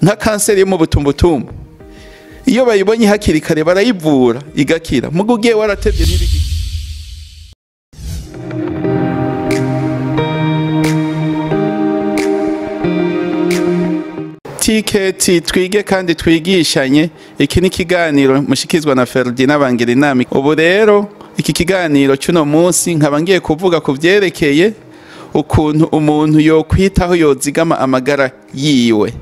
nka kanseri yo mu butumbutumbu iyo bayibonye hakiri kare barayivura igakira mugo ugiye waratevye ntibigi TKT twige kandi twigishanye. Iki ni kiganiro mushikizwa na Ferdinand Bangirinami. Ubu rero iki kiganiro cyuno munsi nkaba ngiye kuvuga ku vyerekeye ukuntu umuntu yo kwitaho yozigama amagara yiwe.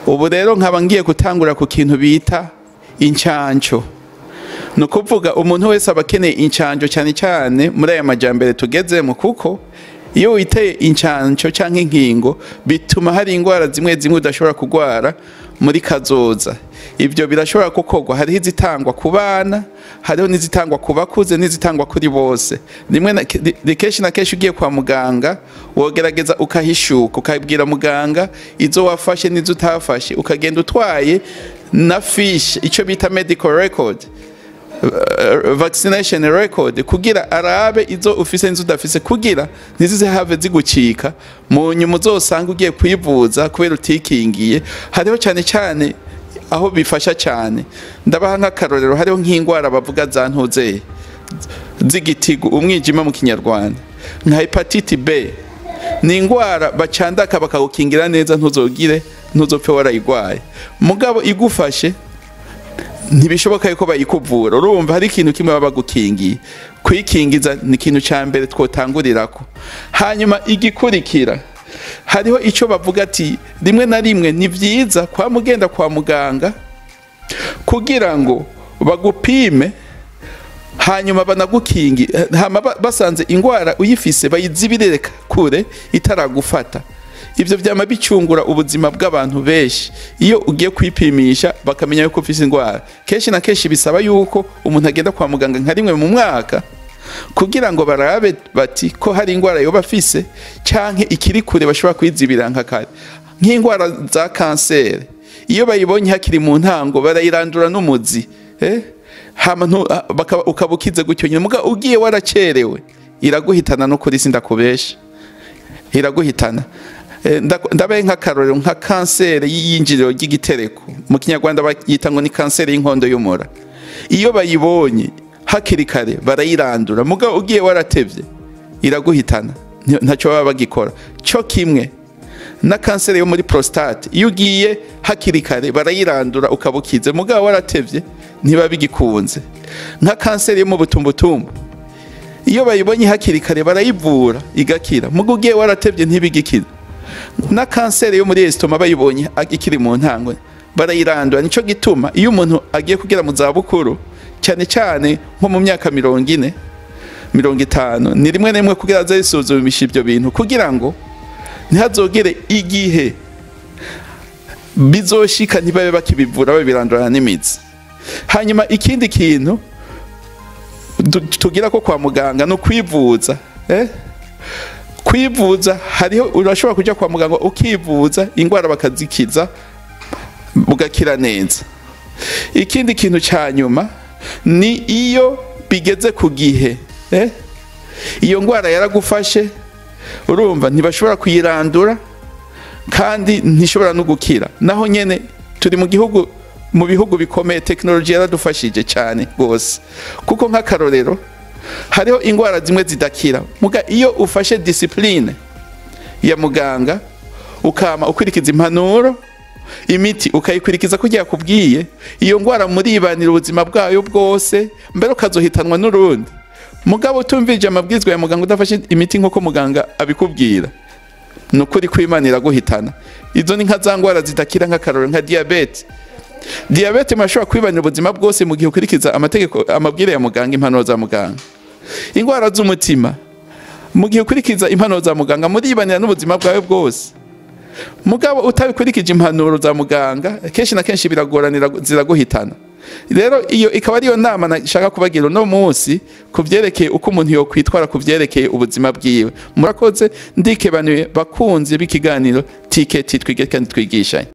Ubu rero nkaba ngiye gutangura ku kintu bita incanco. No kuvuga umuntu wese abakeneye incanco cyane cyane muri aya majambere tugezemo, kuko iyo witeye incanco canke inkingo bituma hari ingwara zimwe zimwe udashobora kugwara muri kazoza. Ibyo birashobora gukorwa, hariho izitangwa ku bana, hariho n'izitangwa ku bakuze, n'izitangwa kuri bose. Rimwe kenshi na kenshi ugiye kwa muganga wogerageza ukahishuka, ukabwira muganga izo wafashe n'izo utafashe, ukagenda utwaye na fiche ico bita medical record, vaccination record, kugira arabe izo ufise n'izo udafise, kugira ntizize have zigucika mu nyuma uzosanga ugiye kwivuza kubera utikingiye. Hariho cyane cyane aho bifasha cyane, ndabaha nk'akarorero, hariho nk'ingwara bavuga za ntuzeye z'igitigu, umwijima mu kinyarwanda, nka hepatite B. Ni ingwara bacandaka bakagukingira neza ntuzopfe warayigwaye, mugabo igufashe ntibishoboka yuko bayikuvura. Urumva hari ikintu kimwe baba bagukingiye. Kwikingiza ni ikintu cya mbere twotangurirako. Hanyuma igikurikira, hariho ico bavuga ati rimwe na rimwe ni vyiza kwa mugenda kwa muganga kugira ngo bagupime hanyuma banagukingi, hama basanze ingwara uyifise bayizibirire kure itaragufata. Ivyo vyama bicungura ubuzima bw'abantu benshi. Iyo ugiye kwipimisha bakamenya yuko ufise ingwara, kenshi na kenshi bisaba yuko umuntu agenda kwa muganga nka rimwe mu mwaka kugira ngo barabe bati ko hari ingwara yoba afise canke ikiri kure bashobora kwizibira nka kare. Nk'ingwara za kanseri iyo bayibonye hakiri mu ntango barayirandura n'umuzi, hama ukabukize gutyo nyine, muga ugiye waracerewe iraguhitana no kuri sindakubesha, iraguhitana. Ndabaye nk'akarorero nka kanseri y'iyinjiriro ry'igitereko, mu kinyarwanda bayita ngo ni kanseri y'inkondo y'umura. Iyo bayibonye hakiri kare barayirandura, muga ugiye waratevye iraguhitana, ntacyo baba bagikora. Cyo kimwe na kanseri yo muri prostate, iyo ugiye hakiri kare barayirandura ukabukize, muga waratevye ntibabigikunze. Nka kanseri yo mu butumbutumbu iyo bayibonye hakiri kare barayivura igakira, muga ugiye waratevye ntibigikira. Na kanseri yo muri estoma bayibonye ikiri mu ntango barayirandura. Nico gituma iyo umuntu agiye kugira mu za bukuru, cyane cyane nko mu myaka 40 50, ni rimwe nemwe kugira azisuzumisha ibyo bintu, kugira ngo ntihazogere igihe bizoshika ntibabe bakibivura babirandurana n'imizi. Hanyuma ikindi kintu tugira ko kwa muganga no kwivuza, kwivuza hariho urashobora kujya kwa muganga ukivuza ingwara bakazikiza ugakira neza. Ikindi kintu cya nyuma ni iyo bigeze ku gihe, iyo ngwara yaragufashe, urumva ntibashobora kuyirandura kandi ntishobora no gukira. Naho nyene turi mu bihugu bikomeye, technology yaradufashije cyane gose, kuko nk'akarorero hariho ingwara zimwe zidakira, muga iyo ufashe discipline ya muganga ukama ukurikiza impanuro, imiti ukayikurikiza kugira kubwiye, iyo ngwara muribanira ubuzima bwayo bwose, mbere ukazohitanwa n'urundi. Mugabo utumvije amabwizwa ya muganga udafashe imiti nk'uko muganga abikubwira, nukuri kwimanira guhitana. Izo ni nka za ngwara zidakira, nk'akarorero nka diabete. Diabete mashobora kwibanira ubuzima bwose mu gihe ukurikiza amategeko amabwire ya muganga, impanuro za muganga. Ingwara z'umutima mu gihe ukurikiza impanuro za muganga muribanira n'ubuzima bwawe bwose, mugabo utabikurikije impanuro za muganga kenshi na kenshi biragoranira, ziraguhitana. Rero iyo ikaba ariyo nama nashaka kubagira no munsi kuvyerekeye uko umuntu yo kwitwara kuvyerekeye ubuzima bwiwe. Murakoze, ndikebanuye bakunze b'ikiganiro TKT twige kandi twigishanye.